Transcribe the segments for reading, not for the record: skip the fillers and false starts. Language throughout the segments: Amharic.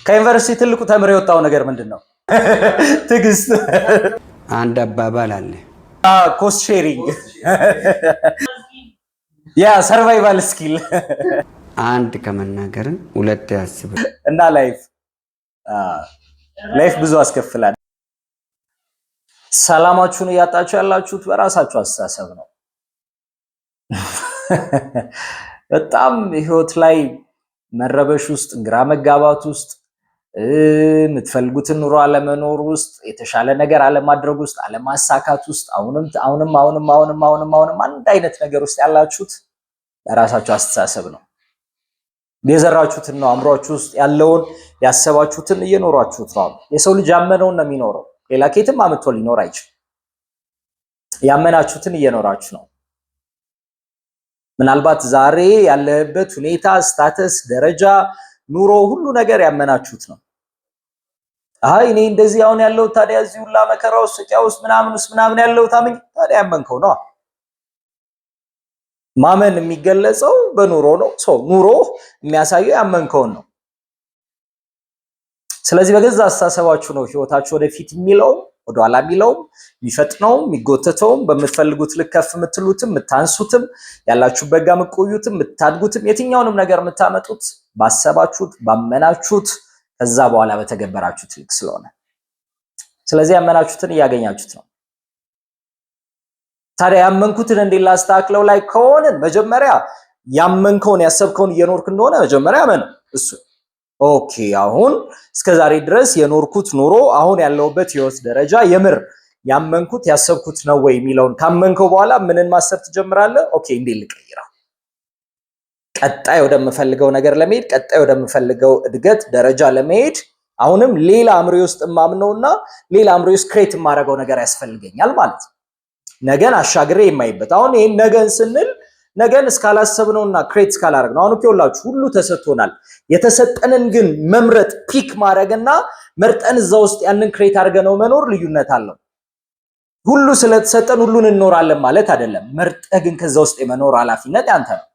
ከዩኒቨርሲቲ ትልቁ ተምሬ የወጣው ነገር ምንድነው? ትዕግስት። አንድ አባባል አለ ኮስት ሼሪንግ ያ ሰርቫይቫል ስኪል አንድ ከመናገርን ሁለት ያስብ እና ላይፍ ብዙ አስከፍላል። ሰላማችሁን እያጣችሁ ያላችሁት በራሳችሁ አስተሳሰብ ነው። በጣም ህይወት ላይ መረበሽ ውስጥ፣ ግራ መጋባት ውስጥ፣ የምትፈልጉትን ኑሮ አለመኖር ውስጥ፣ የተሻለ ነገር አለማድረግ ውስጥ፣ አለማሳካት ውስጥ አሁንም አንድ አይነት ነገር ውስጥ ያላችሁት በራሳችሁ አስተሳሰብ ነው። የዘራችሁትን ነው አእምሯችሁ ውስጥ ያለውን ያሰባችሁትን እየኖራችሁት ነው። የሰው ልጅ ያመነውን ነው የሚኖረው። ሌላ ከየትም አምጥቶ ሊኖር አይችልም። ያመናችሁትን እየኖራችሁ ነው። ምናልባት ዛሬ ያለበት ሁኔታ፣ ስታተስ፣ ደረጃ፣ ኑሮ፣ ሁሉ ነገር ያመናችሁት ነው። አይ እኔ እንደዚህ አሁን ያለው ታዲያ እዚህ ሁላ መከራ ውስጥ ስቃይ ውስጥ ምናምን ያለው ታምኝ ታዲያ ያመንከው ነው። ማመን የሚገለጸው በኑሮ ነው። ኑሮ የሚያሳየው ያመንከውን ነው። ስለዚህ በገዛ አስተሳሰባችሁ ነው ህይወታችሁ ወደፊት የሚለው ወደኋላ የሚለው የሚፈጥነው የሚጎተተው በምትፈልጉት ልክ ከፍ የምትሉትም የምታንሱትም ያላችሁበት ጋር የምትቆዩትም የምታድጉትም የትኛውንም ነገር የምታመጡት ባሰባችሁት ባመናችሁት ከዛ በኋላ በተገበራችሁት ልክ ስለሆነ ስለዚህ ያመናችሁትን እያገኛችሁት ነው። ታዲያ ያመንኩትን እንዴት ላስተካክለው ላይ ከሆነ መጀመሪያ ያመንከውን ያሰብከውን እየኖርክ እንደሆነ መጀመሪያ አመን እሱ ኦኬ አሁን እስከዛሬ ድረስ የኖርኩት ኑሮ አሁን ያለውበት ህይወት ደረጃ የምር ያመንኩት ያሰብኩት ነው ወይ የሚለውን ካመንከው በኋላ ምንን ማሰብ ትጀምራለህ? ኦኬ እንዴት ልቀይረው? ቀጣይ ወደምፈልገው ነገር ለመሄድ ቀጣይ ወደምፈልገው እድገት ደረጃ ለመሄድ አሁንም ሌላ አምሮ ውስጥ ማምነውና ሌላ አምሮ ውስጥ ክሬት ማድረገው ነገር ያስፈልገኛል ማለት ነው። ነገን አሻግሬ የማይበት አሁን ይሄን ነገን ስንል ነገን እስካላሰብነውና ክሬት እስካላረግነው አሁን ሁላችሁ ሁሉ ተሰጥቶናል። የተሰጠንን ግን መምረጥ ፒክ ማድረግና መርጠን እዛ ውስጥ ያንን ክሬት አድርገነው መኖር ልዩነት አለው። ሁሉ ስለተሰጠን ሁሉን እንኖራለን ማለት አይደለም። መርጠህ ግን ከዛ ውስጥ የመኖር ኃላፊነት ያንተ ነው።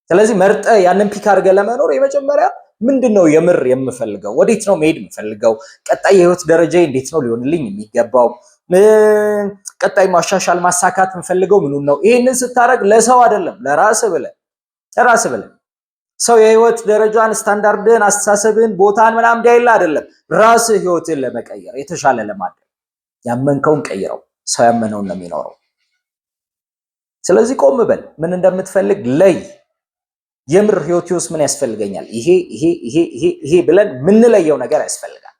ስለዚህ መርጠህ ያንን ፒክ አድርገህ ለመኖር የመጀመሪያ ምንድነው የምር የምፈልገው? ወዴት ነው መሄድ የምፈልገው? ቀጣይ የህይወት ደረጃዬ እንዴት ነው ሊሆንልኝ የሚገባው? ቀጣይ ማሻሻል ማሳካት የምፈልገው ምኑን ነው? ይሄንን ስታረግ ለሰው አይደለም ለራስህ ብለህ ሰው የህይወት ደረጃን ስታንዳርድን አስተሳሰብን ቦታን ምናምን እንዳይላ አይደለም ራስህ ህይወትን ለመቀየር የተሻለ ለማድረግ ያመንከውን ቀይረው። ሰው ያመነውን ነው የሚኖረው። ስለዚህ ቆም በል ምን እንደምትፈልግ ለይ። የምር ህይወት ውስጥ ምን ያስፈልገኛል? ይሄ ብለን ምንለየው ነገር ያስፈልጋል።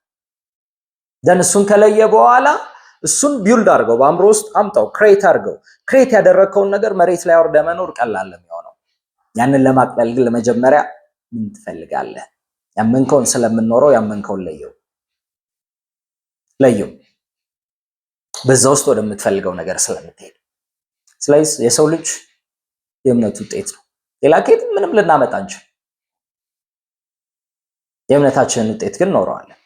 ደን እሱን ከለየ በኋላ እሱን ቢልድ አድርገው በአእምሮ ውስጥ አምጣው ክሬት አድርገው። ክሬት ያደረከውን ነገር መሬት ላይ ወርደ መኖር ቀላል ነው የሚሆነው። ያንን ለማቅለል ግን ለመጀመሪያ ምን ትፈልጋለህ? ያመንከውን ስለምንኖረው ያመንከውን ለየው። በዛ ውስጥ ወደምትፈልገው ነገር ስለምትሄድ። ስለዚህ የሰው ልጅ የእምነቱ ውጤት ነው። ሌላ ከየት ምንም ልናመጣ እንችል። የእምነታችንን ውጤት ግን ኖረዋለን።